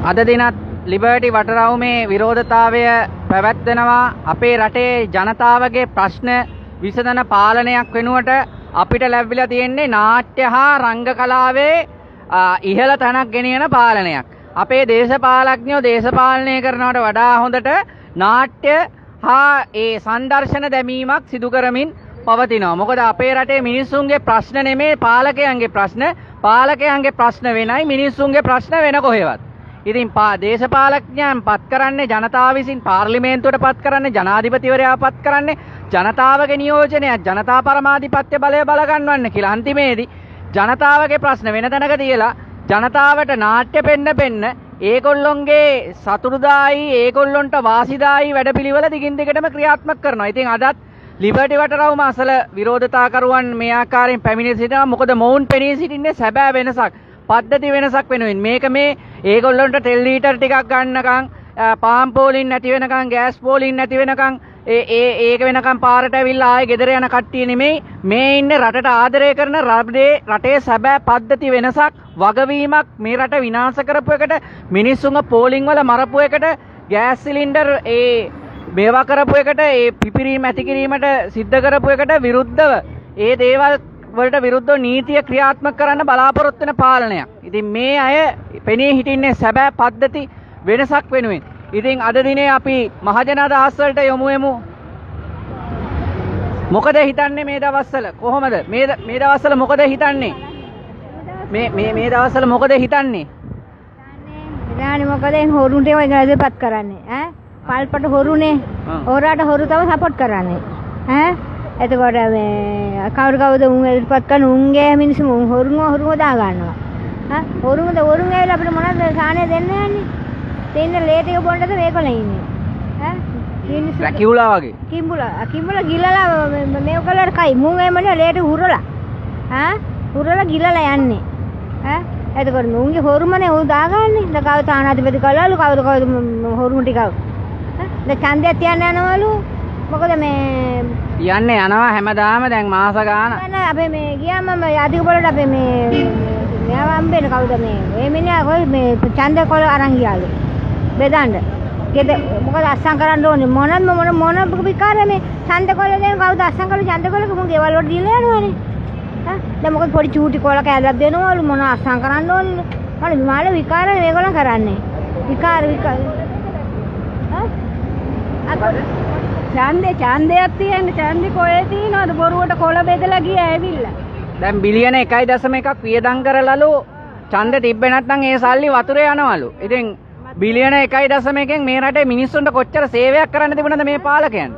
අද දිනත් ලිබර්ටි වටරවුමේ විරෝධතාවය පැවැත්වෙනවා. අපේ රටේ ජනතාවගේ ප්‍රශ්න විසඳන පාලනයක් වෙනුවට අපිට ලැබිලා තියෙන්නේ නාට්‍ය හා රංග කලාවේ ඉහළ තැනක් ගෙනියන පාලනයක්. අපේ දේශපාලඥයෝ දේශපාලනය කරනවට වඩා හොඳට නාට්‍ය හා ඒ සංදර්ශන දැමීමක් සිදු කරමින් පවතිනවා. මොකද අපේ රටේ මිනිස්සුන්ගේ ප්‍රශ්න නෙමේ පාලකයන්ගේ ප්‍රශ්න. පාලකයන්ගේ ප්‍රශ්න වෙනයි මිනිස්සුන්ගේ ප්‍රශ්න වෙන කොහෙවත්. ඉතින් දේශපාලඥයන් පත් කරන්නේ ජනතාව විසින්, පාර්ලිමේන්තුවට පත් කරන්නේ ජනාධිපතිවරයා පත් කරන්නේ ජනතාවගේ නියෝජනයක්, ජනතා පරමාධිපත්‍ය බලය බල ගන්නවන්න කියලා. අන්තිමේදී ජනතාවගේ ප්‍රශ්න වෙන තැනක තියලා ජනතාවට නාට්‍ය පෙන්න ඒගොල්ලොන්ගේ සතුරුදායි ඒගොල්ලොන්ට වාසිදායි වැඩපිළිවෙල දිගින් දිගටම ක්‍රියාත්මක කරනවා. ඉතින් අදත් ලිබර්ටි වටරවුම අසල විරෝධතාකරුවන් මේ ආකාරයෙන් පැමිණ සිටිනවා. මොකද මොවුන් පෙනී සිටින්නේ සැබෑ වෙනසක්, පද්ධති වෙනසක් වෙනුවෙන්. මේක මේ ඒගොල්ලොන්ට ටෙල් ලීටර් ටිකක් ගන්නකම්, පාම් පෝලින් නැති වෙනකම්, ගෑස් පෝලින් නැති වෙනකම්, ඒක වෙනකම් පාරට ඇවිල්ලා ආයේ ගෙදර යන කට්ටිය නෙමෙයි. මේ ඉන්නේ රටට ආදරය කරන රටේ සැබෑ පද්ධති වෙනසක්, වගවීමක්. මේ රට විනාශ කරපු එකට, මිනිස්සුන්ගේ පෝලිං වල මරපු එකට, ගෑස් සිලින්ඩර් මේවා කරපු එකට, ඒ පිපිරීම ඇති කිරීමට සිද්ධ කරපු එකට විරුද්ධව, ඒ දේවල් වලට විරුද්ධව නීතිය ක්‍රියාත්මක කරන්න බලාපොරොත්තු වෙන පාලනයක්. ඉතින් මේ අය පෙනී හිටින්නේ සැබෑ පද්ධති වෙනසක් වෙනුවෙන්. ඉතින් අද දිනේ අපි මහජන අදහස් වලට යොමු වෙමු. මොකද හිතන්නේ මේ දවස්වල? කොහොමද මේ දවස්වල මොකද හිතන්නේ? මේ දවස්වල මොකද හිතන්නේ? ඉතින් මොකද හොරුන්ට ඒවා ඉංග්‍රීසිපත් කරන්නේ ඈ? පල්පට හොරුනේ. හොරාට හොරු තව සපෝට් කරන්නේ ඈ? එතකොට මේ කවුද උන් ඉදිරිපත් කරන උන්ගේ මිනිස්සු හොරුම දා ගන්නවා. ඈ හොරුම ඇවිල්ලා අපිට මොනවද සාහනය දෙන්නේ යන්නේ? දෙන්න ලේට් එක බොන්නද මේකල ඉන්නේ. ඈ මිනිස්සු රැකියුලා වගේ. කිඹුලා ගිලලා මේක කළාට කයි මුන් එමනේ ලේට් හුරලා. ඈ හුරලා ගිලලා යන්නේ. ඈ එතකොට මුන්ගේ හොරුමනේ උන් දාගන්නේ. දැන් කවුද තානාධිපති කළාලු, කවුද හොරුම ටිකව. ඈ දැන් ඡන්දයක් තියන්න යනවලු. මොකද මේ යන්නේ යනවා හැමදාම දැන් මාස ගාන. නෑ අපේ මේ ගියාම මම යාතික වලට අපේ මේ මෙයාව හම්බෙන්න කවුද මේ මිනිහා කොයි මේ ඡන්ද කොල අරන් ගියාලු. බෙදන්න. ගෙද මොකද අස්සම් කරන්න ඕනේ මොන විකාරය මේ ඡන්ද කොල දෙන කවුද අස්සම් කරලා ඡන්ද කොලක මුන් ගෙවල් වලට දීලා යනවනේ. ඈ දැන් මොකද පොඩි චූටි කොල කෑල්ලක් දෙනවලු මොන අස්සම් කරන්න ඕනේ. මල මාළ විකාරය මේගොල්ලෝ කරන්නේ. විකාර ඡන්දයක් තියෙන්නේ. ඡන්දේ කොහෙද තියෙනවද? බොරුවට කොළ බෙදලා ගියා ඇවිල්ලා. දැන් බිලියන 1.1ක් වියදම් කරලාලු ඡන්ද තිබ්බේ නැත්නම් ඒ සල්ලි වතුරේ යනවලු. ඉතින් බිලියන 1.1කින් මේ රටේ මිනිස්සුන්ට කොච්චර සේවයක් කරන්න තිබුණාද මේ පාලකයන්?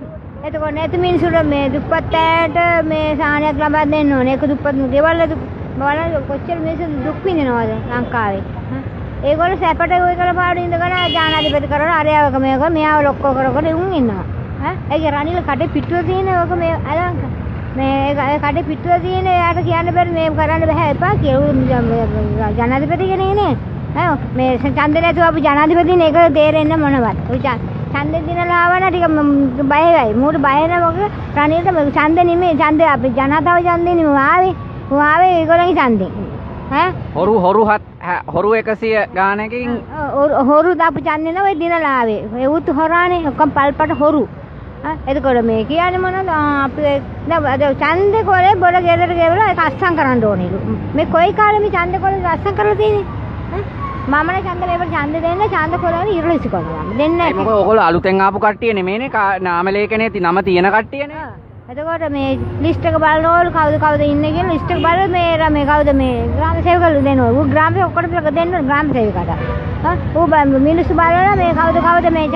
එතකොට නැති මිනිස්සුන්ට මේ දුප්පත් අයට මේ සාහනයක් ලබා දෙන්න ඕනේ. ඒක දුප්පත් ගෙවල් බලන්න කොච්චර මිනිස්සු දුක් විඳිනවද ලංකාවේ. ඒගොල්ලෝ සැපට ඔය කල පාඩු ඉඳගෙන ජනාධිපති කරන අරයවක මේක මෙයාව ලොක්කෝ කරගෙන උන් ඉන්නවා. ඒක රනිල කඩේ පිටුව තියෙන ඕක මේ අලංක මේ කඩේ පිටුව තියෙන යාට කියන්න බැරි මේ කරන්න බෑ එපා කියලා ජනාධිපති කෙනෙක් නේ. මේ ඡන්දේ නැතුව අපි ජනාධිපතිනේ ඒක තේරෙන්න මොනවත්. ඔය ඡන්දේ දිනලා ආවන ටික බය වෙයි. මූට බය නැවක රනිලට ඡන්ද නෙමෙයි ඡන්දේ අපි ජනතාව ඡන්දේ නෙමෙයි ආවේ ඒගොල්ලන්ගේ ඡන්දේ. හොරු 100 ගානකින් හොරු දාපු ඡන්දේ නෝ ඒ දිනලා ආවේ. ඒ උත් හොරානේ ඔක්කොම පල්පට හොරු. එතකොට මේ කියන්නේ මොනවද? අපි දැන් ඡන්දේ කොලේ බොර ගෙදර ගෙවලා ඒක අස්සම් කරන්න ඕනේ. මේ කොයි කාලේ මේ ඡන්දේ කොලේ අස්සම් කරලා තියෙන්නේ? මමනේ ඡන්ද මේකට ඡන්ද දෙන්න ඡන්ද කොලවල ඉරලිසි කරනවා. දෙන්නේ නැහැ. මොකද ඔයගොල්ලෝ අලුතෙන් ආපු කට්ටිය නෙමෙයිනේ. නාම ලේඛනයේ නම තියෙන කට්ටියනේ. එතකොට මේ ලිස්ට් එක බලනවලු කවුද ඉන්නේ කියලා ලිස්ට් එක බලලා මේ කවුද මේ ග්‍රාම සේවකලු දෙනවා. ඌ ග්‍රාම සේවක ඔක්කොටම දෙන්න ග්‍රාම සේවකට. ඌ මිනිස්සු බලලා මේ කවුද මේ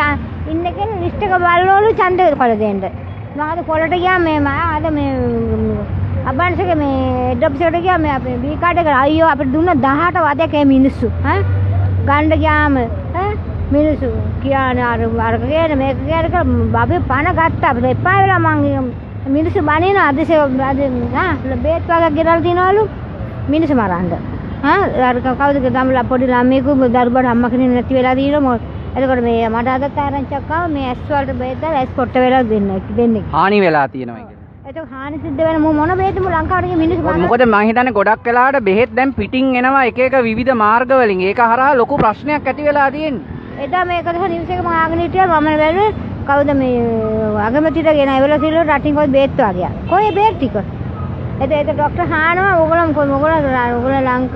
ඉන්නේ කියලා ලිස්ට් එක බලනවලු ඡන්ද කොල දෙන්න. මම අද පොලට ගියා මේ අද මේ අබන්සක මේ ඩොප්ස් එකට ගියා මේ අපේ බී කාඩ් එක අයියෝ අපිට දුන්න 18 වදයක් ඒ මිනිස්සු. ගන්න ගියාම මිනිස්සු කියන්නේ අර කියන මේක කියන බබේ පණ ගත්තා අපිට එපා වෙලා මං මිනිස්සු බණින අදසේ බේත් වගේ ගෙනල්ලා තියනවලු මිනිස්සු මරන්න. අර කවුද ගම්ලා පොඩි ළමයෙකු දරුබඩ අම්මා කෙනෙක් නැති වෙලා දිනනවා. එතකොට මේ මට අදත් ආරංචියක් ආවා මේ ඇස් වලට බේත් දාලා ඇස් පොට්ට වෙලා දෙන්නේ. හානි වෙලා තියෙනවා ඒක. ඒක හානි සිද්ධ වෙන මොන බේද ලංකාවට ගිය මිනිස්සු මොකද මම හිතන්නේ ගොඩක් වෙලාවට බෙහෙත් දැන් පිටින් එනවා එක එක විවිධ මාර්ග වලින්. ඒක හරහා ලොකු ප්‍රශ්නයක් ඇති වෙලා තියෙන්නේ. එදා මේක දිහා නිවුස් එක මම ආගෙන හිටියා මම බැලුවේ කවුද මේ අගමැතිට ගෙන ඇවිල්ලා සිල්ල රටින් කොයි බේත් වාගියා. කොයි බේත් ටික? ඒක ડોක්ටර් හානවා ඕගොල්ලෝ ලංකාව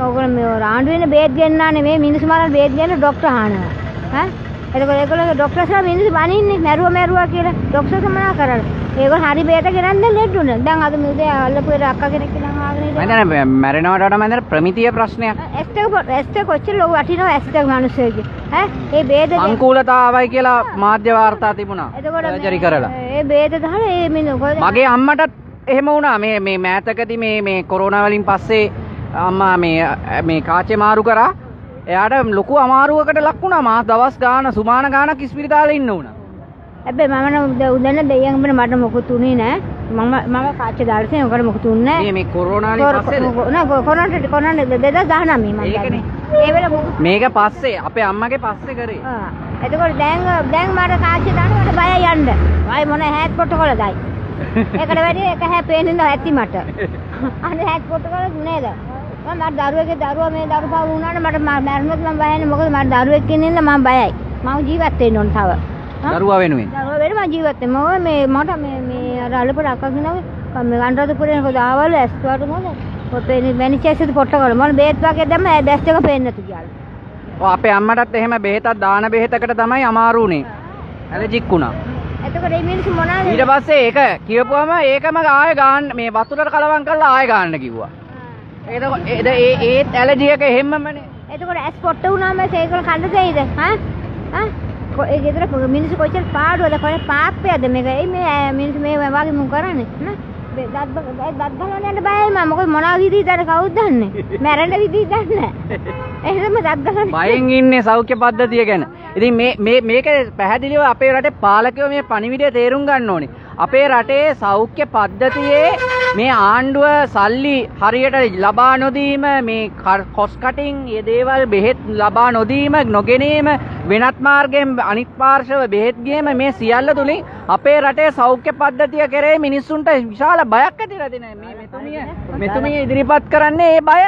ඕගොල්ලෝ මේ ආණ්ඩු වෙන බේත් ගෙන්නා නෙමෙයි මිනිස්සු මාරන් බේත් ගෙන්න ડોක්ටර් හානවා. ඈ එතකොට ඒගොල්ලෝ ડોක්ටර්ස්ලා මිනිස්සු බනින්නේ මැරුවා කියලා ડોක්ටර්ස් මනා කරලා. ඒගොල්ලෝ හරි බේත ගෙනන් දැන් ලෙඩුණා. දැන් අද මේ අල්ලපු එක අක්කා කෙනෙක් ඉඳන් ආගෙන ඉඳලා මම දැන් මැරෙනවට වඩා මම දැන් ප්‍රමිතිය ප්‍රශ්නයක්. ඇස්ට කොච්චර ලොකු වටිනවා ඇස්ට මිනිස්සුගේ. ඈ ඒ බේද අංකූලතාවයි කියලා මාධ්‍ය වාර්තා තිබුණා. සර්ජරි කරලා. ඒ බේද දාලා ඒ මිනිස්සු මගේ අම්මටත් එහෙම වුණා මේ මෑතකදී මේ කොරෝනා වලින් පස්සේ අම්මා මේ කාචේ මාරු කරා. එයාට ලොකු අමාරුවකට ලක් වුණා. මාස දවස් ගාන සුමාන ගානක් ඉස්පිරිතාලේ ඉන්න උනා. හැබැයි මම නම් උදැන්න දෙයියන් අපිට මට මොකුත් උනේ නෑ. මම කාචේ දාලා තියෙන උකට මොකුත් උන්නේ නෑ. මේ කොරෝනා වලින් පස්සේද? නෑ කොරෝනා 2019 මම ඒකනේ. ඒ වෙලාව මොකුත් මේක පස්සේ අපේ අම්මගේ පස්සේ කරේ. එතකොට දැන් මට කාචේ දාන්න මට බයයි යන්න. ආයි මොන හැත් පොට්ටකොල දායි. ඒකට වැඩි එක හැපෙන්න ඇති මට. අනේ හැත් පොට්ටකොල නේද? මම දරුවා මේ දරුවා වුණාට මට මරණොත් මම බය නැහැ. මොකද මට දරුවෙක් ඉන්න මම බයයි. මම ජීවත් වෙන්න ඕන තව. දරුවා වෙනුවෙන්. දරුවා වෙන මම ජීවත් වෙන්න. මොකද මේ අර අලපට අක්කා කියනවා මේ අනුරාධපුරේ කොහොද ආවල ඇස්තුවට මොකද? පොතේ වෙනිචෙස්සේ පොට්ටකොල මම බේත් වගේ දැම්ම දැස් එක පේන්නේ නැතු කියලා. ඔව් අපේ අම්මටත් එහෙම බෙහෙතක් දාන බෙහෙතකට තමයි අමාරු උනේ. ඇලර්ජික් වුණා. එතකොට මේ මිනිස්සු මොනවාද? ඊට පස්සේ ඒක කියපුවම ඒකම ආයෙ ගන්න මේ වතුරට කලවම් කරලා ආයෙ ගන්න කිව්වා. ඒත් ඇලර්ජි එක එහෙම්මමනේ. එතකොට ඇස් පොට්ට වුණාම ඒකල කන්න දෙයිද? ඒ ගෙදර මිනිස්සු කොච්චර පාඩුවද කොහේ පාප්පයද මේක? මේ මිනිස්සු මේ වගේ මුන් කරන්නේ නේ? දත් ගලවන්න යන්න බයයි මම. මොකද මොනවා විදිහද කවුද දන්නේ? මැරෙන්න විදිහ දන්නේ නැහැ. එහෙම දත් ගලවන්න බයෙන් ඉන්නේ සෞඛ්‍ය පද්ධතිය ගැන. ඉතින් මේක පැහැදිලිව අපේ රටේ පාලකයෝ මේ පණිවිඩය තේරුම් ගන්න ඕනේ. අපේ රටේ සෞඛ්‍ය පද්ධතියේ මේ ආණ්ඩුව සල්ලි හරියට ලබා නොදීම මේ කොස් කටින් මේ දේවල් බෙහෙත් ලබා නොදීම නොගෙනීම වෙනත් මාර්ගයෙන් අනිත් පාර්ශව බෙහෙත් ගේම මේ සියල්ල තුලින් අපේ රටේ සෞඛ්‍ය පද්ධතිය කෙරේ මිනිස්සුන්ට විශාල බයක් ඇතිලා තියෙනවා. මේ මෙතුමිය ඉදිරිපත් කරන්නේ ඒ බය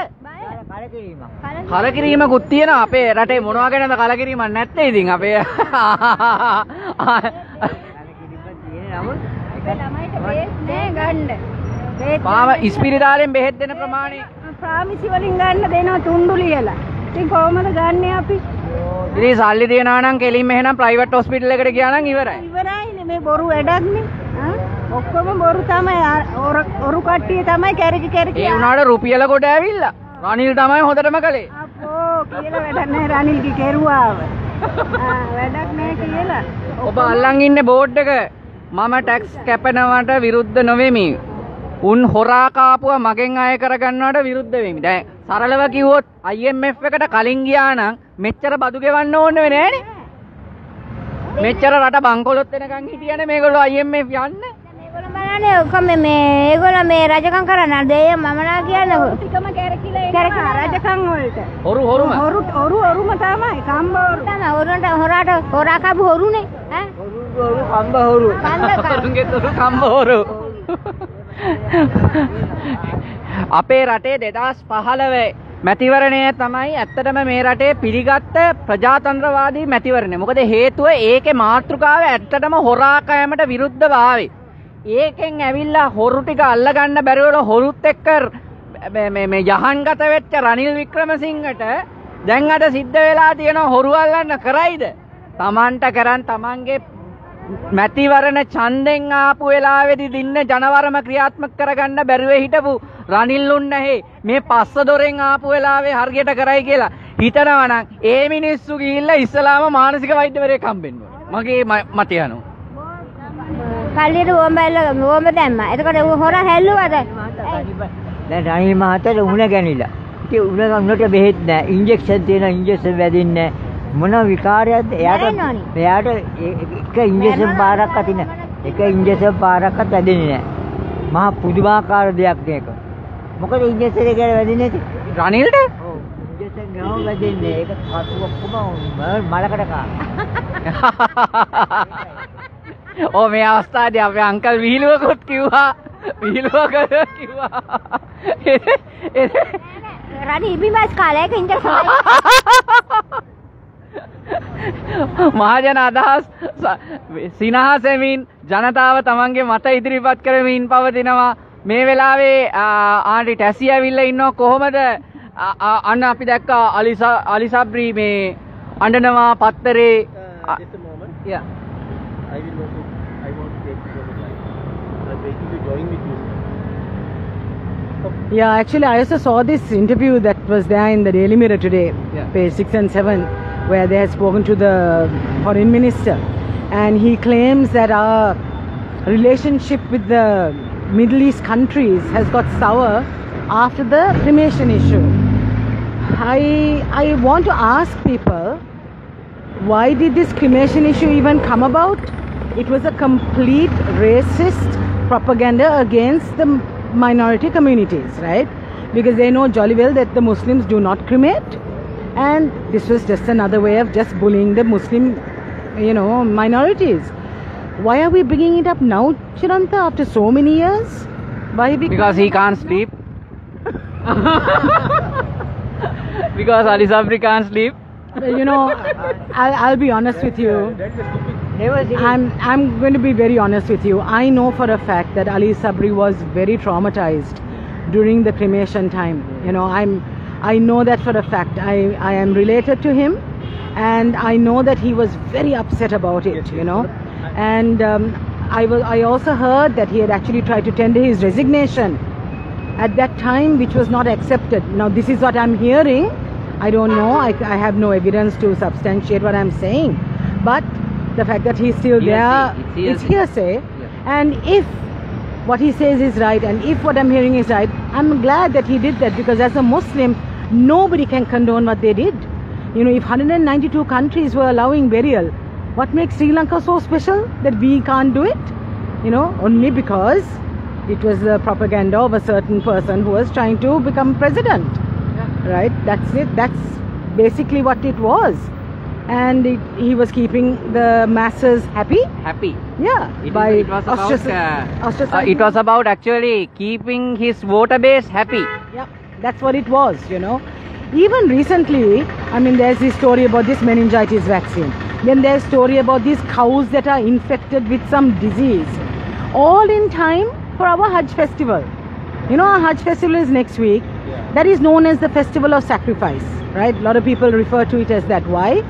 කලකිරීමකුත් තියෙනවා. අපේ රටේ මොනවා ගැනද කලකිරීමක් නැත්තේ? ඉතින් අපේ ළමයිට බේස් නෑ ගන්න. පාම ඉස්පිරිතාලෙන් බෙහෙත් දෙන ප්‍රමාණය ප්‍රාමිසි වලින් ගන්න දෙනවා තුන්ඩු ලියලා. ඉතින් කොහමද ගන්නෙ අපි? ඉතින් සල්ලි තියනවා නම් කෙලින්ම එහෙනම් ප්‍රයිවට් හොස්පිටල් එකට ගියා නම් ඉවරයි. ඉවරයිනේ මේ බොරු වැඩක්නේ. ඔක්කොම බොරු තමයි. ඔරු කට්ටිය තමයි කැරකි. ඒ උනාට රුපියල කොට ඇවිල්ලා. රනිල් තමයි හොඳටම කළේ. අපෝ කියලා වැඩක් නැහැ රනිල්ගේ කෙරුවාව. වැඩක් නැහැ කියලා. ඔබ අල්ලන් ඉන්නේ බෝඩ් එක. මම ටැක්ස් කැපනවට විරුද්ධ නොවෙමි. උන් හොරා කාපුවා මගෙන් අය කරගන්නවට විරුද්ධ වෙමි. දැන් සරලව කිව්වොත් IMF එකට කලින් ගියා නම් මෙච්චර බදු ගෙවන්න ඕනේ නෑනේ. මෙච්චර රට බංකොලොත් වෙනකන් හිටියනේ මේගොල්ලෝ IMF යන්න. මේගොල්ලෝ බලන්නේ ඔක්කොම ඒගොල්ලෝ මේ රජකම් කරන්න දෙය මම නා කියන්නේ ටිකම කැරකිලා එනවා රජකම් වලට. හොරුම තමයි කම්බෝරු. තමයි හොරාට හොරා කපු හොරුනේ. ඈ හොරු කම්බ හොරු. කරුන්ගේ තුරු කම්බ හොරු. අපේ රටේ 2015 මැතිවරණය තමයි ඇත්තටම මේ රටේ පිළිගත්ත ප්‍රජාතන්ත්‍රවාදී මැතිවරණය. මොකද හේතුව ඒකේ මාතෘකාව ඇත්තටම හොරා කෑමට විරුද්ධභාවය. ඒකෙන් ඇවිල්ලා හොරු ටික අල්ලගන්න බැරි වල හොරුත් එක්ක මේ යහන්ගත වෙච්ච රනිල් වික්‍රමසිංහට දැන් අද සිද්ධ වෙලා තියෙන හොරු අල්ලන්න කරයිද? Tamanta කරන් තමන්ගේ මැතිවරණ ඡන්දෙන් ආපු වෙලාවේදී දින්න ජනවරම ක්‍රියාත්මක කරගන්න බැරුව හිටපු රනිල්ලුන් නැහැ මේ පස්ස දොරෙන් ආපු වෙලාවේ හරියට කරයි කියලා හිතනවා නම් ඒ මිනිස්සු ගිහිල්ලා ඉස්ලාම මානසික වෛද්‍යවරයෙක් හම්බෙන්න ඕනේ. මගේ මතය අනුව. කල්ලියට ඕම දැම්මා. එතකොට හොරා හැල්ලුවද? දැන් රනිල් මහත්තයාට උණ ගැනිලා. ඉතින් උණට බෙහෙත් නැහැ. ඉන්ජෙක්ෂන් තියෙන ඉන්ජෙක්ෂන් වැදින්නේ නැහැ. මොන විකාරයක්ද? එයාට එක ඉන්ජෙක්ෂන් පාරක්වත් නැහැ. එක ඉන්ජෙක්ෂන් පාරක්වත් වැදෙන්නේ නැහැ. මහා පුදුමාකාර දෙයක් මේක. මොකද ඉන්ජෙක්ෂන් එක වැදින්නේ නැති? රනිල්ට? ඔව්. ඉන්ජෙක්ෂන් ගාව වැදින්නේ. ඒක කතු ඔක්කොම මලකට කා. ඔව් මේ අවස්ථාවේදී අපේ අංකල් විහිළුවකුත් කිව්වා. විහිළුවකද කිව්වා. රණි ඉබිමස් කාලයක ඉන්ජෙක්ෂන් මහජන අදහස් සිනහසෙමින් ජනතාව තමන්ගේ මත ඉදිරිපත් කරමින් පවතිනවා. මේ වෙලාවේ ආන්ටි ටැසි ඇවිල්ලා ඉන්නවා. කොහොමද අන්න අපි දැක්කා අලිසබ්‍රි මේ අඬනවා පත්තරේ. Just a moment. Yeah. I want to take you over live. I'm waiting to join with you. Yeah, actually, I also saw this interview that was there in the Daily Mirror today, Yeah. page 6 and 7, where they had spoken to the foreign minister. And he claims that our relationship with the Middle East countries has got sour after the cremation issue. I want to ask people, why did this cremation issue even come about? It was a complete racist propaganda against the minority communities, right? Because they know jolly well that the Muslims do not cremate, and this was just another way of just bullying the Muslim, minorities. Why are we bringing it up now, Chiranta, after so many years? Why? Because he can't sleep. Because Ali Sabri can't sleep. I'll be honest with you. I'm going to be very honest with you. I know for a fact that Ali Sabri was very traumatized during the cremation time. I know that for a fact. I am related to him, and I know that he was very upset about it. And I also heard that he had actually tried to tender his resignation at that time, which was not accepted. Now this is what I'm hearing. I don't know. I have no evidence to substantiate what I'm saying. But the fact that he's still there, it's hearsay. Yeah. And if what he says is right, and if what I'm hearing is right, I'm glad that he did that, because as a Muslim, nobody can condone what they did. If 192 countries were allowing burial, what makes Sri Lanka so special that we can't do it? Only because it was the propaganda of a certain person who was trying to become president. Right? That's it. That's basically what it was. And he was keeping the masses happy. Yeah. It was about actually keeping his voter base happy. Yeah, that's what it was, Even recently, there's this story about this meningitis vaccine. Then there's story about these cows that are infected with some disease. All in time for our Hajj festival. Our Hajj festival is next week. That is known as the festival of sacrifice, right? A lot of people refer to it as that. Why?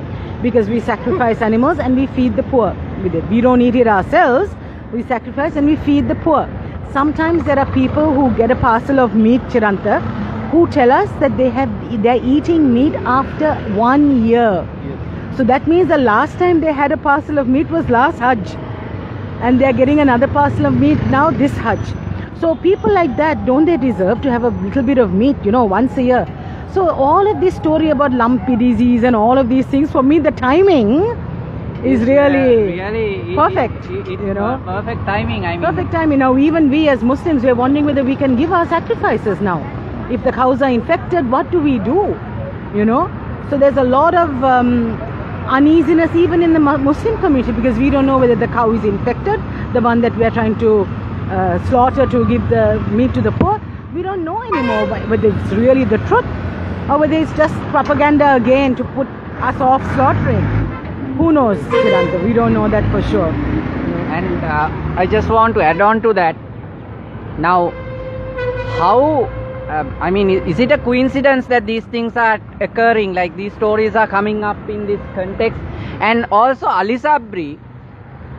Because we sacrifice animals and we feed the poor with it. We don't eat it ourselves. We sacrifice and we feed the poor. Sometimes there are people who get a parcel of meat, Chiranta, who tell us that they're eating meat after 1 year. So that means the last time they had a parcel of meat was last Hajj, and they're getting another parcel of meat now this Hajj. So people like that, don't they deserve to have a little bit of meat, once a year? So all of this story about lumpy disease and all of these things, for me the timing is really perfect. Perfect timing. Perfect timing. Now even we as Muslims, we're wondering whether we can give our sacrifices now. If the cows are infected, what do we do? So there's a lot of uneasiness even in the Muslim community, because we don't know whether the cow is infected, the one that we are trying to slaughter to give the meat to the poor. We don't know anymore whether it's really the truth or whether it's just propaganda again to put us off slaughtering. Who knows, Chiranta? We don't know that for sure. And I just want to add on to that. Now, how is it a coincidence that these things are occurring, like these stories are coming up in this context? And also Ali Sabri,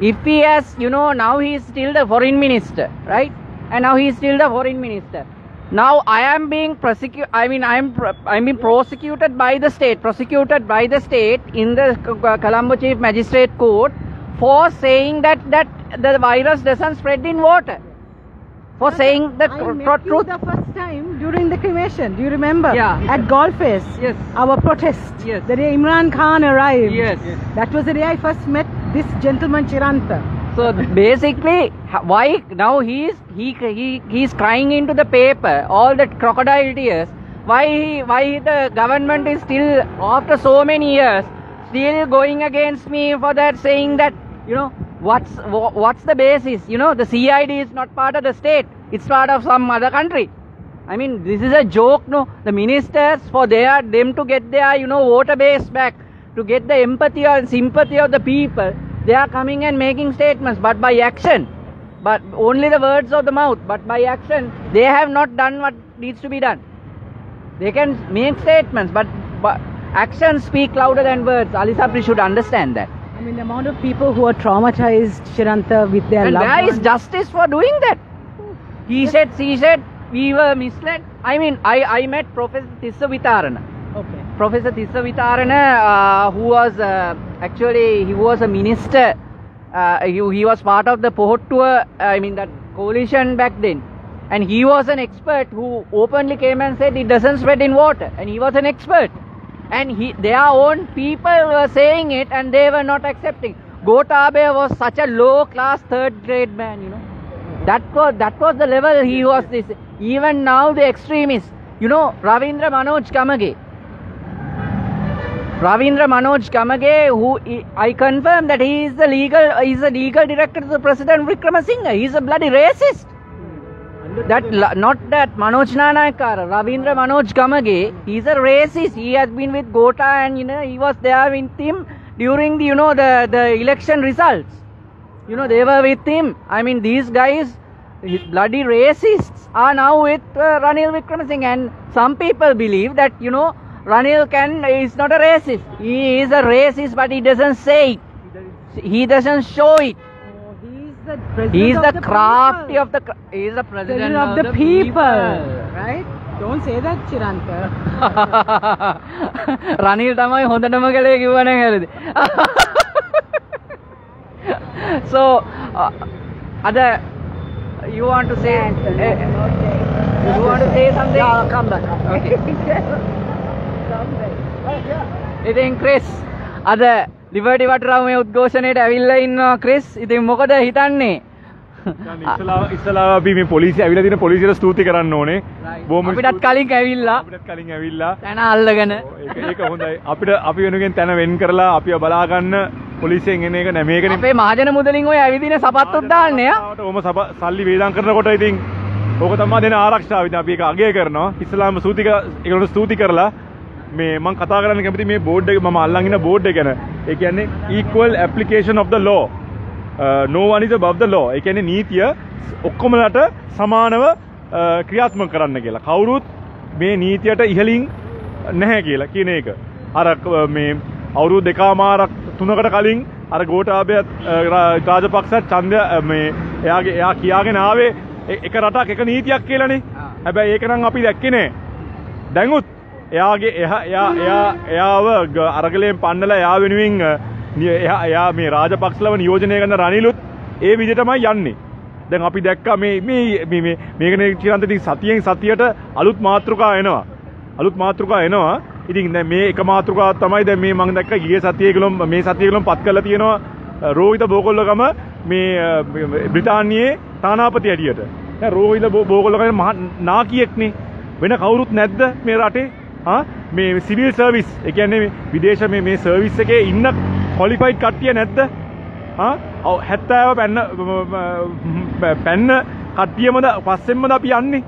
if he has, now he is still the foreign minister, right? And now he is still the foreign minister. Now I am being prosecuted. I'm being prosecuted by the state in the Colombo Chief Magistrate Court for saying that the virus doesn't spread in water. For saying the truth. The first time during the cremation, do you remember? Yeah. At Golfest. Yes. Our protest. Yes. The day Imran Khan arrived. Yes. That was the day I first met this gentleman Chiranta. So basically, why now he's crying into the paper all the crocodile tears? Why the government is still, after so many years, still going against me for that, saying that what's the basis? The CID is not part of the state. it's part of some other country. I mean, this is a joke, no? The ministers, for them to get their, voter base back, to get the empathy and sympathy of the people, they are coming and making statements, but by action. But only the words of the mouth, but by action, they have not done what needs to be done. They can make statements, but actions speak louder than words. Ali Sapri should understand that. I mean, the amount of people who are traumatized, Shiranta, with their and loved where ones. is justice for doing that? He said, she said, we were misled. I mean, I met Professor Tissa Vitarana. Okay. Professor Tissa Vitarana, who was actually, he was a minister. He was part of the Pohottua, that coalition back then. And he was an expert who openly came and said it doesn't spread in water. And he was an expert. And their own people were saying it and they were not accepting. Gotabaya was such a low-class third-grade man, That was the level he was this. Even now the extremists, Ravindra Manoj Kamage, who I confirm that he is the legal director to the President Wickramasinghe. He is a bloody racist. Not that Manoj Nanayakara, Ravindra Manoj Kamage, he is a racist. He has been with Gota and he was there with him during the election results. They were with him. I mean, these guys, bloody racists, are now with Ranil Wickramasinghe, and some people believe that Ranil is not a racist. He is a racist, but he doesn't say it. He doesn't show it. He is the crafty of the. He is the president of the people. Right? Don't say that, Chiranta. Ranil tamai hondama kale kiwwa nan harida. So, other, you want to say? You want to say something? Yeah, come back. Okay. ඉතින් Chris අද liberty වටරාව මේ උද්ඝෝෂණයට ඇවිල්ලා ඉන්නවා Chris. ඉතින් මොකද හිතන්නේ? ඉස්සලා අපි මේ පොලිසිය ඇවිල්ලා තියෙන පොලිසියට ස්තුති කරන්න ඕනේ. බොහොම අපිටත් කලින් ඇවිල්ලා තැන අල්ලගෙන ඒක හොඳයි. අපි වෙනුවෙන් තැන වෙන් කරලා අපිව බලා ගන්න පොලිසියෙන් එන එක නෑ මේකනේ. අපේ මහජන මුදලින් ඔය ඇවිදින සපත්තුත් දාන්නේ යා. ඔහොම සල්ලි වේදම් කරනකොට ඉතින් ඕක තමයි දෙන ආරක්ෂාව. ඉතින් අපි ඒක අගය කරනවා. ඉස්ලාම ඒගොල්ලෝ ස්තුති කරලා මේ මම කතා කරන්න කැමති මේ බෝඩ් එක මම අල්ලන් ඉන්න බෝඩ් එක ගැන. ඒ කියන්නේ equal application of the law. No one is above the law. ඒ කියන්නේ නීතිය ඔක්කොමලට සමානව ක්‍රියාත්මක කරන්න කියලා. කවුරුත් මේ නීතියට ඉහළින් නැහැ කියලා කියන එක. අර මේ අවුරුදු දෙකමාරක් තුනකට කලින් අර ගෝඨාභය රාජපක්ෂ ඡන්දය මේ එයා කියාගෙන ආවේ එක රටක් එක නීතියක් කියලානේ. හැබැයි ඒක නම් අපි දැක්කේ නෑ. දැන්ුත් එයාව අරගලයෙන් පන්නලා එයා වෙනුවෙන් එයා මේ රාජපක්ෂලව නියෝජනය කරන රනිලුත් ඒ විදිහටමයි යන්නේ. දැන් අපි දැක්කා මේකනේ චිරන්ත ඉතින් සතියෙන් සතියට අලුත් මාතෘකා එනවා. ඉතින් දැන් මේ එක මාතෘකාවක් තමයි දැන් මේ මම දැක්කා ගිය සතියේ මේ සතියේ පත් කරලා තියෙනවා රෝහිත බෝකොල්ලගම මේ බ්‍රිතාන්‍යයේ තානාපති හැටියට. දැන් රෝහිත බෝකොල්ලගම මහා නාකියෙක්නේ. වෙන කවුරුත් නැද්ද මේ රටේ? මේ සිවිල් සර්විස් ඒ කියන්නේ විදේශ මේ සර්විස් එකේ ඉන්න ක්වොලිෆයිඩ් කට්ටිය නැද්ද? 70 පැන්න කට්ටියමද පස්සෙන්මද අපි යන්නේ?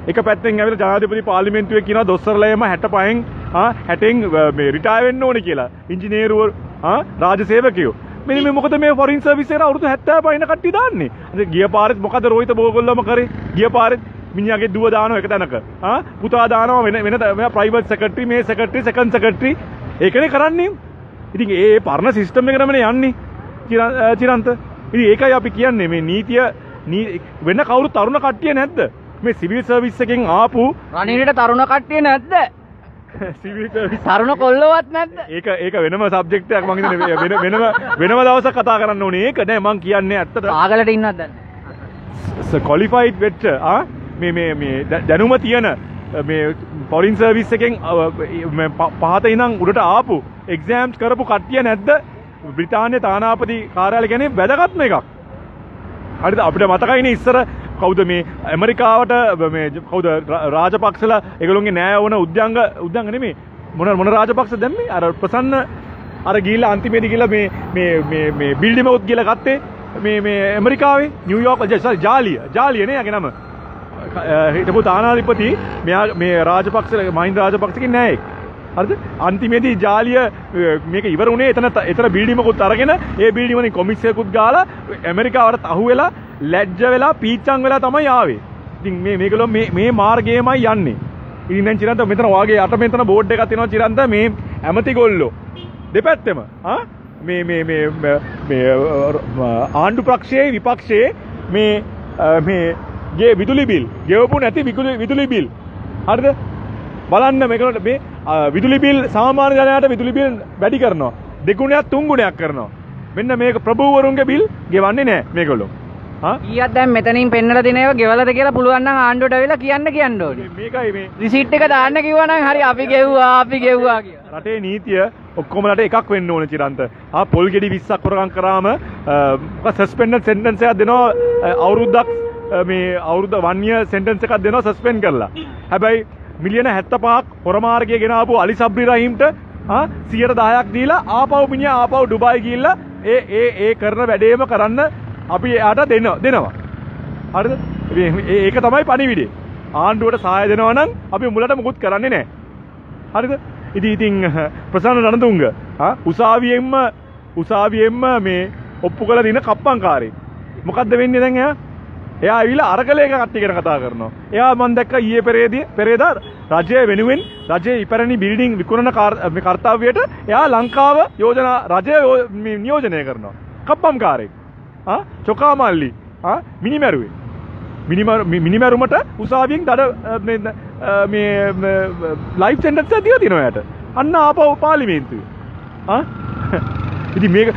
එක පැත්තෙන් ඇවිල්ලා ජනාධිපති පාර්ලිමේන්තුවේ කියනවා දොස්තරලයම 65න් 60න් මේ රිටයර් වෙන්න ඕනේ කියලා. ඉංජිනේරුවෝ රාජ්‍ය සේවකයෝ. මෙන්න මේ මොකද මේ ෆොරින් සර්විස් එකට අවුරුදු 70 පයින් කට්ටිය දාන්නේ? අද ගිය පාරෙත් මොකද රෝහිත බෝගොල්ලම කරේ? ගිය පාරෙත් මිනිහාගේ දුව දානවා එක තැනක. පුතා දානවා වෙන ප්‍රයිවට් සෙක්‍රටරි මේ සෙක්‍රටරි සෙකන්ඩ් සෙක්‍රටරි ඒකනේ කරන්නේ. ඉතින් ඒ පරණ සිස්ටම් එකකටමනේ යන්නේ. චිරන්ත. ඉතින් ඒකයි අපි කියන්නේ මේ නීතිය වෙන කවුරු තරුණ කට්ටිය නැද්ද? මේ සිවිල් සර්විස් එකෙන් ආපු රනිලට තරුණ කට්ටිය නැද්ද? සිවිල් සර්විස් තරුණ කොල්ලවත් නැද්ද? ඒක වෙනම සබ්ජෙක්ට් එකක් මම හිතන්නේ වෙනම දවසක් කතා කරන්න ඕනේ. ඒක නෑ මම කියන්නේ ඇත්තට. ආගලට ඉන්නවද දැන්? ක්වොලිෆයිඩ් වෙච්ච මේ දැනුම තියෙන මේ ෆොරින් සර්විස් එකෙන් පහත ඉඳන් උඩට ආපු එක්සෑම්ස් කරපු කට්ටිය නැද්ද? බ්‍රිතාන්‍ය තානාපති කාර්යාලය කියන්නේ වැදගත්ම එකක්. හරිද? අපිට මතකයිනේ ඉස්සර කවුද මේ ඇමරිකාවට මේ කවුද රාජපක්ෂලා ඒගොල්ලෝගේ නෑ වුණ උද්‍යංග නෙමෙයි මොන රාජපක්ෂ දැම්මේ? අර ප්‍රසන්න අර ගිහිල්ලා අන්තිමේදී ගිහිල්ලා මේ බිල්ඩිමවුත් ගිහිල්ලා ගත්තේ මේ ඇමරිකාවේ නිව්යෝක් ජාලිය නේ යගේ නම. හිටපු තානාධිපති මෙයා මේ රාජපක්ෂ මහින්ද රාජපක්ෂගේ නෑයෙක්. හරිද? අන්තිමේදී ජාලිය මේක ඉවර වුණේ එතන බිල්ඩිමකුත් අරගෙන ඒ බිල්ඩිම වලින් කොමිස්සයකුත් ගාලා ඇමරිකාවට අහු වෙලා ලැජ්ජ වෙලා පීච්චන් වෙලා තමයි ආවේ. ඉතින් මේගොල්ලෝ මේ මාර්ගයමයි යන්නේ. ඉතින් දැන් චිරන්ත මෙතන වාගේ යට මෙතන බෝඩ් එකක් තියෙනවා චිරන්ත මේ ඇමතිගොල්ලෝ දෙපැත්තෙම මේ ආණ්ඩු පක්ෂයේ විපක්ෂයේ මේ ගේ විදුලි බිල් ගෙවපු නැති විදුලි බිල් හරිද බලන්න මේකට මේ විදුලි බිල් සාමාන්‍ය ජනයාට විදුලි බිල් වැඩි කරනවා දෙගුණයක් තුන් ගුණයක් කරනවා මෙන්න මේක ප්‍රභූවරුන්ගේ බිල් ගෙවන්නේ නැහැ මේගොල්ලෝ ඊයත් දැන් මෙතනින් පෙන්නලා දෙන ඒවා ගෙවලද කියලා පුළුවන් නම් ආණ්ඩුවට ඇවිල්ලා කියන්න ඕනේ. මේකයි මේ රිසීට් එක දාන්න කිව්වා නම් හරි අපි ගෙව්වා කියලා. රටේ නීතිය ඔක්කොමලට එකක් වෙන්න ඕනේ චිරන්ත. පොල් ගෙඩි 20ක් හොරගම් කරාම සස්පෙන්ඩඩ් සෙන්ටන්ස් එකක් දෙනවා අවුරුද්දක් මේ අවුරුද්ද 1 year සෙන්ටන්ස් එකක් දෙනවා සස්පෙන්ඩ් කරලා. හැබැයි මිලියන 75ක් හොර මාර්ගයේ ගෙන ආපු අලි සබ්රි රහීම්ට 110ක් දීලා ආපහු ඩුබායි ගිහිල්ලා ඒ කරන වැඩේම කරන්න අපි එයාට දෙනවා. හරිද? ඒක තමයි පණිවිඩය. ආණ්ඩුවට සහාය දෙනවා නම් අපි මුලට මුකුත් කරන්නේ නැහැ. හරිද? ඉතින් ප්‍රසන්න රණතුංග උසාවියෙන්ම මේ ඔප්පු කළ දින කප්පංකාරේ. මොකද්ද වෙන්නේ දැන් එයා? එයා ඇවිල්ලා අරගලයක කට්ටිය ගැන කතා කරනවා. එයා මම දැක්ක ඊයේ පෙරේදා රජය වෙනුවෙන් රජයේ ඉපැරණි බිල්ඩින් විකුණන මේ කාර්යයට එයා ලංකාව යෝජනා රජය නියෝජනය කරනවා. කප්පම්කාරයෙක්. චොකාමල්ලි මිනිමැරුවේ මිනිමැරුමට උසාවියෙන් දඩ මේ ලයිෆ් සෙන්ටන්ස් එකක් දීලා තිනවා යට. අන්න ආපහු පාර්ලිමේන්තුවේ. ඉතින් මේක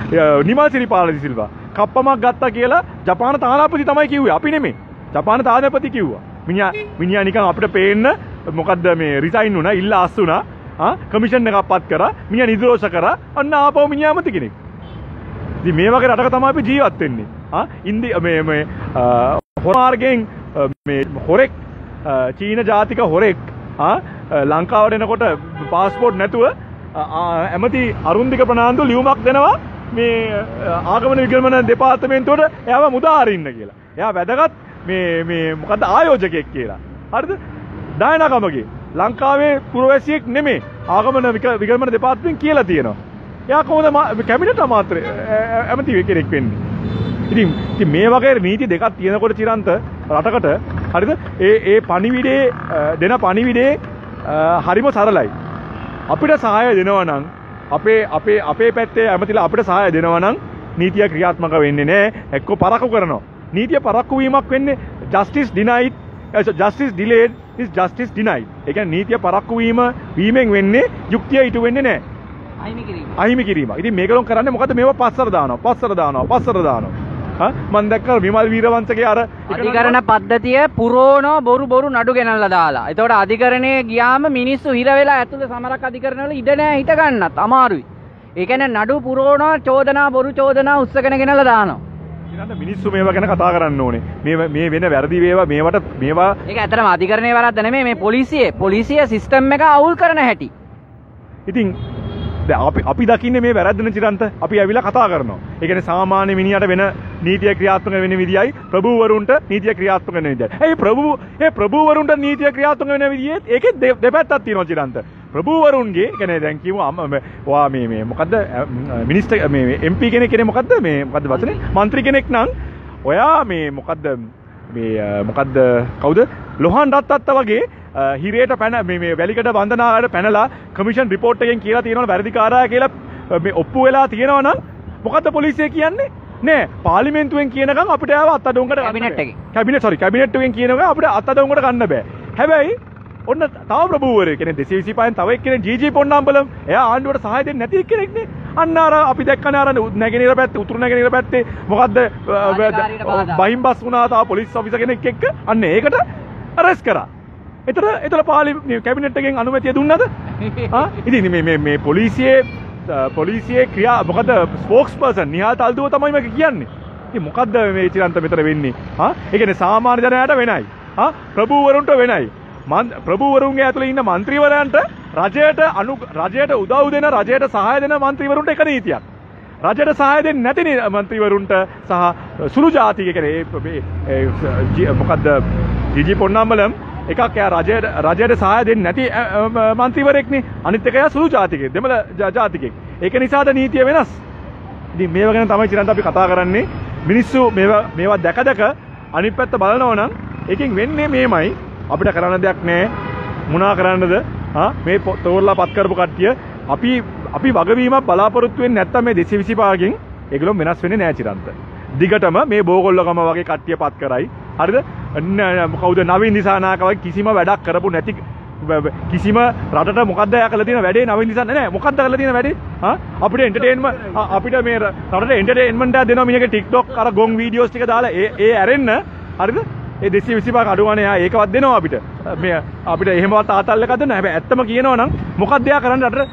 නිමල් සිරිපාල සිල්වා කප්පමක් ගත්තා කියලා ජපාන තානාපති තමයි කිව්වේ. අපි නෙමෙයි. ජපාන තානාපති කිව්වා. මිනිහා නිකන් අපිට පේන්න මොකද්ද මේ රිසයින් වුණා, ඉල්ලා අස් වුණා. කමිෂන් එකක් පත් කරා. මිනිහා නිදෝෂ කරා. අන්න ආපහු මිනිහා අමති කෙනෙක්. ඉතින් මේ වගේ රටක තමයි අපි ජීවත් වෙන්නේ. මේ හොරමාර්ගයෙන් මේ හොරෙක් චීන ජාතික හොරෙක් ලංකාවට එනකොට පාස්පෝර්ට් නැතුව ඇමති අරුන්දික ප්‍රනාන්දු ලියුමක් දෙනවා මේ ආගමන විගමන දෙපාර්තමේන්තුවට එයාව මුදා හරින්න කියලා. එයා වැදගත් මේ මොකද්ද ආයෝජකයෙක් කියලා. හරිද? ඩයනාගමගේ ලංකාවේ පුරවැසියෙක් නෙමෙයි ආගමන විගමන දෙපාර්තමේන්තුවෙන් කියලා තියෙනවා. එයා කොහොමද කැබිනට් අමාත්‍ය ඇමති කෙනෙක් වෙන්නේ? ඉතින් මේ වගේ නීති දෙකක් තියෙනකොට චිරන්ත රටකට හරිද? ඒ පණිවිඩේ දෙන පණිවිඩේ හරිම සරලයි. අපිට සහාය දෙනවා නම් අපේ පැත්තේ ඇමතිලා අපිට සහාය දෙනවා නම් නීතිය ක්‍රියාත්මක වෙන්නේ නැහැ. එක්ක පරක්කු කරනවා. නීතිය පරක්කු වීමක් වෙන්නේ justice denied, justice delayed is justice denied. ඒ කියන්නේ නීතිය පරක්කු වීමෙන් වෙන්නේ යුක්තිය ඉටු වෙන්නේ නැහැ. අහිමි කිරීම. ඉතින් මේකලොන් කරන්නේ මොකද? මේවා පස්සට දානවා. මම දැක්ක විමල් වීරවංශගේ අර අධිකරණ පද්ධතිය පුරෝණෝ බොරු නඩු ගෙනල්ලා දාලා. එතකොට අධිකරණයේ ගියාම මිනිස්සු හිර වෙලා ඇතුළේ සමරක් අධිකරණවල ඉඩ නැහැ හිට ගන්නත් අමාරුයි. ඒ කියන්නේ නඩු පුරෝණෝ චෝදනා බොරු චෝදනා උස්සගෙන ගෙනල්ලා දානවා. ඊළඟ මිනිස්සු මේවා ගැන කතා කරන්න ඕනේ. මේ වෙන වැරදි මේවා ඒක ඇත්තටම අධිකරණයේ වරද්ද නෙමෙයි මේ පොලිසිය සිස්ටම් එක අවුල් කරන හැටි. ඉතින් අපි දකින්නේ මේ වැරද්දන චිරන්ත අපි ඇවිල්ලා කතා කරනවා. ඒ කියන්නේ සාමාන්‍ය මිනිහට වෙන නීතිය ක්‍රියාත්මක වෙන විදියයි ප්‍රභූවරුන්ට නීතිය ක්‍රියාත්මක වෙන විදියයි. ඒ ප්‍රභූවරුන්ට නීතිය ක්‍රියාත්මක වෙන විදියේ ඒකේ දෙපැත්තක් තියෙනවා චිරන්ත. ප්‍රභූවරුන්ගේ කියන්නේ දැන් කියමු ඔයා මේ මොකද්ද මිනිස්ටර් මේ MP කෙනෙක් මොකද්ද වචනේ മന്ത്രി කෙනෙක් නම් ඔයා මේ මොකද්ද කවුද ලොහන් රත්ත්ත වගේ හිරේට මේ වැලිකට වන්දනාවට පැනලා කමිෂන් රිපෝට් එකෙන් කියලා තියෙනවා වැරදිකාරයා කියලා මේ ඔප්පු වෙලා තියෙනවා නම් මොකද්ද පොලිසිය කියන්නේ? නෑ පාර්ලිමේන්තුවෙන් කියනකම් අපිට ආව අත්අඩංගුවට කැබිනට් එකෙන් කියනකම් අපිට අත්අඩංගුවට ගන්න බෑ. හැබැයි ඔන්න තව ප්‍රභූවරයෙක් කියන්නේ 225න් තව එක්කෙනෙක් ජී පොණ්ණාම්බලම් එයා ආණ්ඩුවට සහාය දෙන්නේ නැති එක්කෙනෙක් නේ. අන්න අර අපි දැක්කනේ අර නැගෙනහිර පැත්තේ උතුරු නැගෙනහිර පැත්තේ මොකද්ද බහින් බස් වුණා තා පොලිස් ඔෆිසර් කෙනෙක් එක්ක අන්න ඒකට අරෙස්ට් කරා. එතන කැබිනට් එකෙන් අනුමැතිය දුන්නද? ඉතින් මේ පොලිසියේ ක්‍රියා මොකද ස්පෝක්ස් පර්සන් නිහාල් තල්දුව තමයි මේක කියන්නේ. ඉතින් මොකද්ද මේ චිරන්ත මෙතන වෙන්නේ? ඒ කියන්නේ සාමාන්‍ය ජනයාට වෙනයි. ප්‍රභූවරුන්ට වෙනයි. ප්‍රභූවරුන්ගේ ඇතුළේ ඉන්න മന്ത്രിවරයන්ට රජයට උදව් දෙන රජයට සහාය දෙන മന്ത്രിවරුන්ට එක නීතියක්. රජයට සහාය දෙන්නේ නැතිනේ മന്ത്രിවරුන්ට සහ සුළු ජාතික කියන්නේ මොකද්ද ජීජී පොන්නම්බලම් එකක් එයා රජයට සහාය දෙන්නේ නැති മന്ത്രിවරයෙක්නේ. අනිත් එක එයා සුළු ජාතිකයෙක් දෙමළ ජාතිකයෙක්. ඒක නිසාද නීතිය වෙනස්. ඉතින් මේවා ගැන තමයි චිරන්ත අපි කතා කරන්නේ. මිනිස්සු මේවා දැක අනිත් පැත්ත බලනවා නම් ඒකෙන් වෙන්නේ මේමයි. අපිට කරන්න දෙයක් නැහැ. මොනා කරන්නද? මේ තෝරලා පත් කරපු කට්ටිය අපි වගවීමක් බලාපොරොත්තු වෙන්නේ නැත්තම් මේ 225 කින් ඒගොල්ලෝ වෙනස් වෙන්නේ නැහැ චිරන්ත. දිගටම මේ බෝගොල්ලෝගම වගේ කට්ටිය පත් කරයි. හරිද? කවුද නවීන් දිසානායක වගේ කිසිම වැඩක් කරපු නැති කිසිම රටට මොකද්ද එයා කරලා තියෙන වැඩේ නවීන් දිසාන නෑ. මොකද්ද කරලා තියෙන වැඩේ? අපිට එන්ටර්ටේන්මන්ට් අපිට මේ රටට එන්ටර්ටේන්මන්ට් එකක් දෙනවා මිනිහගේ TikTok අර ගොන් වීඩියෝස් ටික දාලා ඒ ඇරෙන්න හරිද? ඒ 225 අඩුවනේ එයා ඒකවත් දෙනවා අපිට. මේ අපිට එහෙමවත් ආතල් එකක් දෙන්න. හැබැයි ඇත්තම කියනවා නම් මොකද්ද එයා කරන්නේ රටට?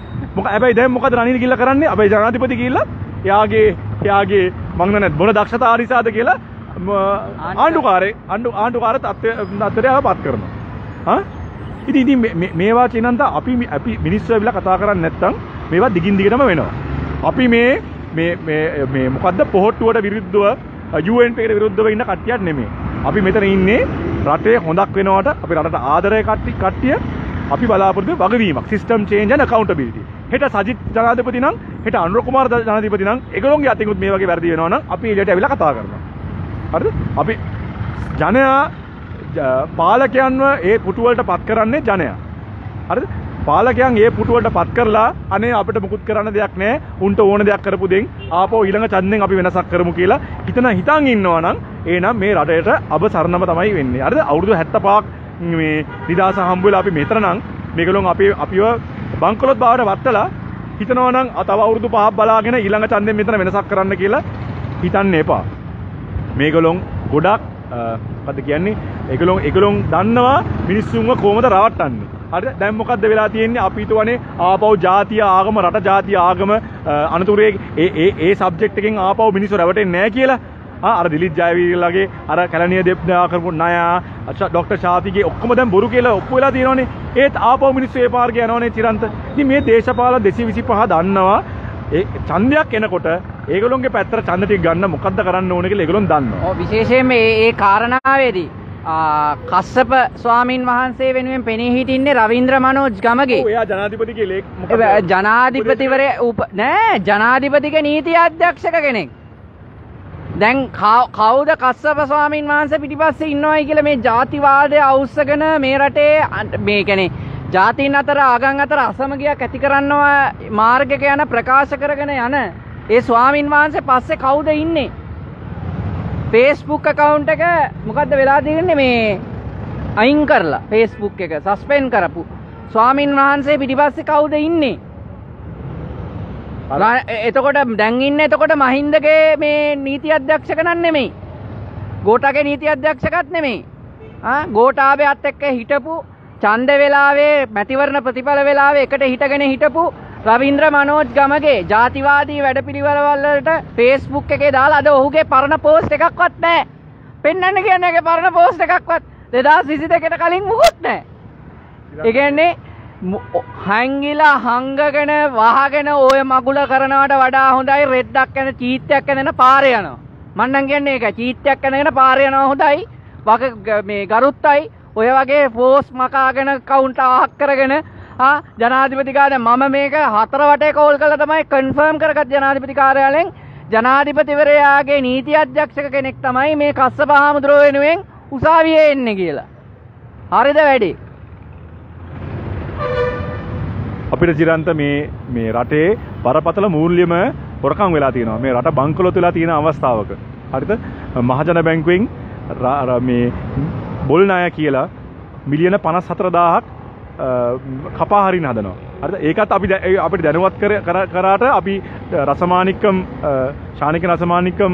හැබැයි දැන් මොකද රනිල් ගිහිල්ලා කරන්නේ? අපේ ජනාධිපති ගිහිල්ලා එයාගේ මං දන්නේ මොන දක්ෂතා නිසාද කියලා ආණ්ඩුකාර තත්ත්වයට පත් කරනවා. ඉතින් මේවා කියනන්ත අපි මිනිස්සු ඇවිල්ලා කතා කරන්නේ නැත්නම් මේවා දිගින් දිගටම වෙනවා. අපි මේ මොකද්ද පොහොට්ටුවට විරුද්ධව UNP එකට විරුද්ධව ඉන්න කට්ටියක් නෙමෙයි. අපි මෙතන ඉන්නේ රටේ හොඳක් වෙනවට අපි රටට ආදරය කට්ටිය අපි බලාපොරොත්තු වගවීමක් සිස්ටම් චේන්ජ් and accountability. හෙට සජිත් ජනාධිපති නම් හෙට අනුර කුමාර ජනාධිපති නම් ඒගොල්ලෝගේ අතින් මේ වගේ වැරදි වෙනවා නම් අපි එළියට ඇවිල්ලා කතා කරනවා. හරිද? අපි ජනයා පාලකයන්ව ඒ පුටුවලට පත් කරන්නේ ජනයා. හරිද? පාලකයන් ඒ පුටුවලට පත් කරලා අනේ අපිට මුකුත් කරන්න දෙයක් නැහැ. උන්ට ඕන දෙයක් කරපු දෙන් ආපහු ඊළඟ ඡන්දෙන් අපි වෙනසක් කරමු කියලා හිතන් ඉන්නවා නම් එහෙනම් මේ රටේට අබසරණම තමයි වෙන්නේ. හරිද? අවුරුදු 75ක් මේ නිදාස හම්බ වෙලා අපි මෙතන නම් මේගොල්ලෝ අපිව බංකොලොත් බවට වත්තලා හිතනවා නම් තව අවුරුදු 5ක් බලාගෙන ඊළඟ ඡන්දෙන් මෙතන වෙනසක් කරන්න කියලා හිතන්න එපා. මේගොල්ලෝ ගොඩක් මොකද්ද කියන්නේ? ඒගොල්ලෝ දන්නවා මිනිස්සුන්ව කොහොමද රවට්ටන්නේ. හරිද? දැන් මොකද්ද වෙලා තියෙන්නේ? අපි හිතුවනේ ආපහු ජාතිය ආගම රට ජාතිය ආගම අනතුරේ ඒ සබ්ජෙක්ට් එකෙන් ආපහු මිනිස්සු රැවටෙන්නේ නැහැ කියලා. අර දිලිත් ජයවීරලගේ අර කැලණිය දෙප්පා කරපු ණයා ડોક્ટર ශාතිගේ ඔක්කොම දැන් බොරු කියලා ඔප්පු වෙලා තියෙනවනේ. ඒත් ආපහු මිනිස්සු ඒ පාරේ යනවනේ චිරන්ත. ඉතින් මේ දේශපාලන 225 දන්නවා ඒ ඡන්දයක් එනකොට ඒගොල්ලොන්ගේ පැත්තට ඡන්ද ටික ගන්න මොකද්ද කරන්න ඕනේ කියලා ඒගොල්ලොන් දන්නවා. ඔව් විශේෂයෙන්ම මේ කාරණාවේදී කස්සප ස්වාමින් වහන්සේ වෙනුවෙන් පෙනී හිටින්නේ රවීන්ද්‍ර මනෝජ් ගමගේ. ඔව් එයා ජනාධිපතිගේ ජනාධිපතිගේ නීති අධ්‍යක්ෂක කෙනෙක්. දැන් කවුද කස්සප ස්වාමින් වහන්සේ පිටිපස්සේ ඉන්නවයි කියලා මේ ජාතිවාදය අවුස්සගෙන මේ රටේ මේ කියන්නේ ජාතීන් අතර ආගම් අතර අසමගියක් ඇති කරනවා මාර්ගයක යන ප්‍රකාශ කරගෙන යන ඒ ස්වාමින් වහන්සේ පස්සේ කවුද ඉන්නේ? Facebook account එක මොකද්ද වෙලා තියෙන්නේ මේ අයින් කරලා Facebook එක සස්පෙන්ඩ් කරපු ස්වාමින් වහන්සේ පිටිපස්සේ කවුද ඉන්නේ? එතකොට දැන් ඉන්නේ එතකොට මහින්දගේ මේ නීති අධ්‍යක්ෂක නම් නෙමෙයි. ගෝඨාගේ නීති අධ්‍යක්ෂකත් නෙමෙයි. ගෝඨාබේත් එක්ක හිටපු ඡන්ද වෙලාවේ මැතිවරණ ප්‍රතිඵල වෙලාවේ එකට හිටගෙන හිටපු රවීන්ද්‍ර මනෝජ් ගමගේ ජාතිවාදී වැඩපිළිවෙල වලට Facebook එකේ දාලා අද ඔහුගේ පරණ පෝස්ට් එකක්වත් නැහැ. පෙන්වන්න කියන්නේ ඒකේ පරණ පෝස්ට් එකක්වත් 2022ට කලින් මුකුත් නැහැ. ඒ කියන්නේ හැංගිලා හංගගෙන වහගෙන ඔය මගුල කරනවට වඩා හොඳයි රෙද්දක් යන චීත්තයක් යන පාරේ යනවා. මම නම් කියන්නේ ඒක චීත්තයක් යනගෙන පාරේ යනවා හොඳයි. මේ ගරුත්තයි ඔය වගේ පෝස්ට් මකාගෙන කවුන්ට් ආහක් කරගෙන ජනාධිපති කාර්යාලය මම මේක 4 වටේ කෝල් කරලා තමයි කන්ෆර්ම් කරගත් ජනාධිපති කාර්යාලයෙන් ජනාධිපතිවරයාගේ නීති අධ්‍යක්ෂක කෙනෙක් තමයි මේ කස්සප හාමුදුරුවෝ වෙනුවෙන් උසාවියේ එන්නේ කියලා. හරිද වැඩි? අපිට චිරන්ත මේ රටේ බරපතල මූල්‍යම හොරකම් වෙලා තියෙනවා. මේ රට බංකොලොත් වෙලා තියෙන අවස්ථාවක. හරිද? මහජන බැංකුවෙන් මේ බොල් ණය කියලා මිලියන 54000ක් කපා හරින්න හදනවා. හරිද? ඒකත් අපිට දැනුවත් කරාට අපි රසමානික්කම් ශානික රසමානික්කම්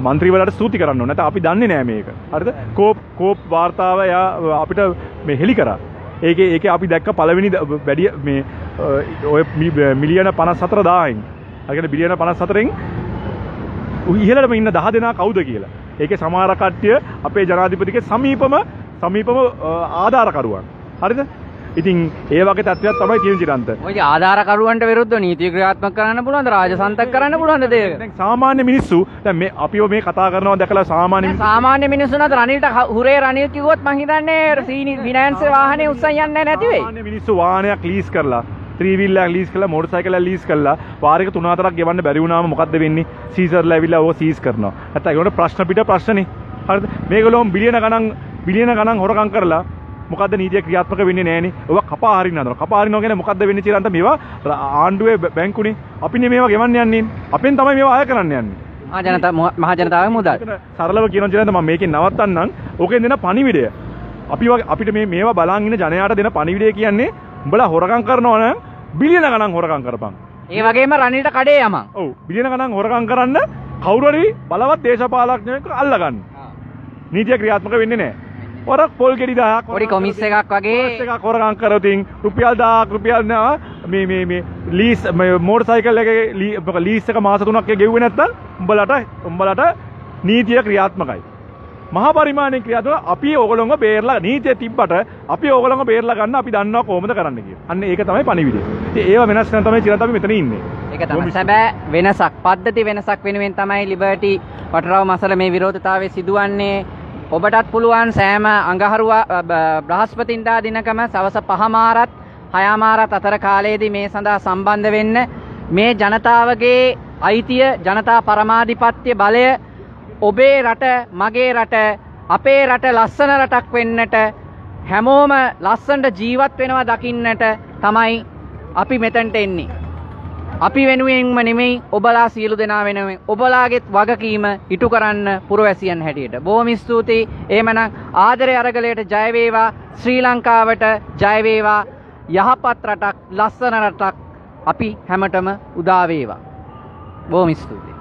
മന്ത്രിවරයාට ස්තුති කරන්න ඕනේ. නැත්නම් අපි දන්නේ නැහැ මේක. හරිද? කෝප් වාර්තාව අපිට මේ හෙලි කරා. ඒකේ අපි දැක්ක පළවෙනි වැඩි මේ ඔය මිලියන 54000න්. අර කියන්නේ බිලියන 54න් ඉහළටම ඉන්න 10 දෙනා කවුද කියලා. ඒකේ සමහර කට්ටිය අපේ ජනාධිපතිගේ සමීපම ආධාරකරුවන්. හරිද? ඉතින් ඒ වගේ තත්ත්වයක් තමයි තියෙන චිරන්ත. ඔය ආධාරකරුවන්ට විරුද්ධව නීති ක්‍රියාත්මක කරන්න පුළුවන්ද? රාජසන්තක කරන්න පුළුවන්ද දෙයක? දැන් සාමාන්‍ය මිනිස්සු දැන් මේ අපිව මේ කතා කරනවා දැකලා සාමාන්‍ය මිනිස්සුන්ට රනිල්ට හුරේ රනිල් කිව්වොත් මං හිතන්නේ ෆිනෑන්ස් වාහනේ උස්සන් යන්නේ නැති වෙයි. සාමාන්‍ය මිනිස්සු වාහනයක් ලීස් කරලා 3 wheel එකක් ලීස් කරලා මොටර් සයිකල් එකක් ලීස් කරලා වාරයක 3-4ක් ගෙවන්න බැරි වුණාම මොකද්ද වෙන්නේ? සීසර්ලා ඇවිල්ලා ඕක සීස් කරනවා. නැත්නම් ඒකට ප්‍රශ්න පිට ප්‍රශ්නේ. හරිද? මේගොල්ලෝ බිලියන ගණන් හොරකම් කරලා මොකද්ද නීතිය ක්‍රියාත්මක වෙන්නේ නැහනේ. ඔවා කපා හරින්න හදනවා. කපා හරිනවා කියන්නේ මොකද්ද වෙන්නේ කියලා අන්ත මේවා ආණ්ඩුවේ බැංකුනේ අපිනේ මේවා ගෙවන්න යන්නේ. අපෙන් තමයි මේවා අය කරන්න යන්නේ. මහ ජනතාවගේ මුදල්. සරලව කියනවා කියලා මම මේකෙන් නවත්තන්නම්. ඕකෙන් දෙන පණිවිඩය. අපිට මේවා බලන් ඉන්න ජනයාට දෙන පණිවිඩය කියන්නේ උඹලා හොරකම් කරනවා නම් බිලියන ගණන් හොරකම් කරපන්. ඒ වගේම රනිල්ට කඩේ යමන්. ඔව් බිලියන ගණන් හොරකම් කරන්න කවුරු හරි බලවත් දේශපාලඥයෙක් අල්ලගන්න. නීතිය ක්‍රියාත්මක වෙන්නේ නැහැ. වර පොල් ගෙඩි 10ක් පොඩි කොමිස් එකක් වගේ එකක් හොරකම් කරොතින් රුපියල් 1000ක් රුපියල් මේ ලීස් මෝටර් සයිකල් එකේ ලීස් එක මාස 3ක් ගෙව්වේ නැත්නම් උඹලට නීතිය ක්‍රියාත්මකයි. මහා පරිමාණයෙන් ක්‍රියාත්මක අපි ඕගොල්ලෝව බේරලා නීතිය තිබ්බට අපි ඕගොල්ලෝව බේරලා ගන්න අපි දන්නවා කොහොමද කරන්න කියලා. අන්න ඒක තමයි පණිවිඩය. ඉතින් ඒව වෙනස් කරන තමයි චිරන්ත අපි මෙතන ඉන්නේ. ඒක තමයි සැබෑ වෙනසක්. පද්ධති වෙනසක් වෙනුවෙන් තමයි ලිබර්ටි වටරාව මසල මේ විරෝධතාවය සිදුවන්නේ. ඔබටත් පුළුවන් සෑම අඟහරුවා බ්‍රහස්පතින්දා දිනකම සවස 5මාරත් 6මාරත් අතර කාලයේදී මේ සඳහා සම්බන්ධ වෙන්න. මේ ජනතාවගේ අයිතිය, ජනතා පරමාධිපත්‍ය බලය ඔබේ රට, මගේ රට, අපේ රට ලස්සන රටක් වෙන්නට, හැමෝම ලස්සනට ජීවත් වෙනවා දකින්නට තමයි අපි මෙතනට එන්නේ. අපි වෙනුවෙන්ම නෙමෙයි, ඔබලා සියලු දෙනා වෙනුවෙන්. ඔබලාගේත් වගකීම ඉටු කරන්න පුරවැසියන් හැටියට. බොහොම ස්තුතියි. එහෙමනම් ආදරේ අරගලයට ජය වේවා. ශ්‍රී ලංකාවට ජය වේවා. යහපත් රටක්, ලස්සන රටක් අපි හැමතෙම උදා වේවා. බොහොම ස්තුතියි.